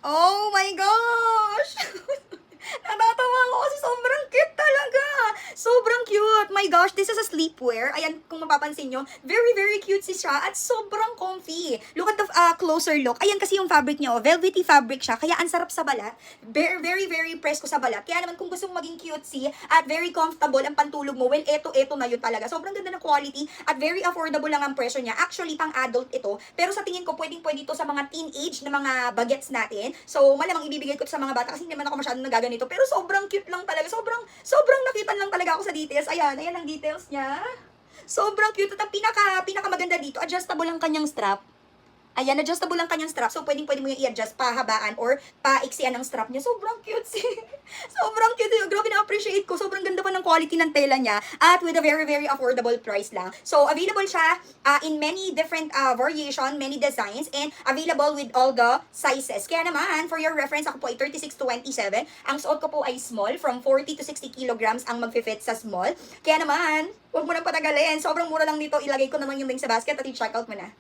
Oh my gosh! Natatawa ako kasi sobrang cute talaga. Sobrang cute. My gosh, this is a sleepwear. Ayan, kung mapapansin nyo, very, very cute siya at sobrang comfy. Look at the closer look. Ayan kasi yung fabric niya, oh, velvety fabric siya, kaya ang sarap sa balat. Very, very, very presko sa balat. Kaya naman kung gusto mong maging cutesy at very comfortable ang pantulog mo, well, eto na yun talaga. Sobrang ganda ng quality at very affordable lang ang presyo niya. Actually, pang adult ito. Pero sa tingin ko, pwedeng-pwede ito sa mga teenage na mga bagets natin. So, malamang ibibigay ko ito sa mga bata kasi hindi naman ako masyadong nagaganito. Pero sobrang cute lang talaga. Sobrang nakitan lang talaga ako sa details. Ayan ang details niya. Sobrang cute. At ang pinaka maganda dito, adjustable ang kanyang strap. Ayan, adjustable lang kanyang strap. So, pwedeng-pwede mo yung i-adjust pahabaan or paiksian ng strap niya. Sobrang cute. Sobrang cute. Grabe na-appreciate ko. Sobrang ganda pa ng quality ng tela niya. At with a very, very affordable price lang. So, available siya in many different variation, many designs, and available with all the sizes. Kaya naman, for your reference, ako po ay 36 to 27. Ang suot ko po ay small. From 40 to 60 kilograms ang mag-fit sa small. Kaya naman, huwag mo nang patagalin. Sobrang mura lang nito. Ilagay ko naman yung link sa basket at i-check out mo na.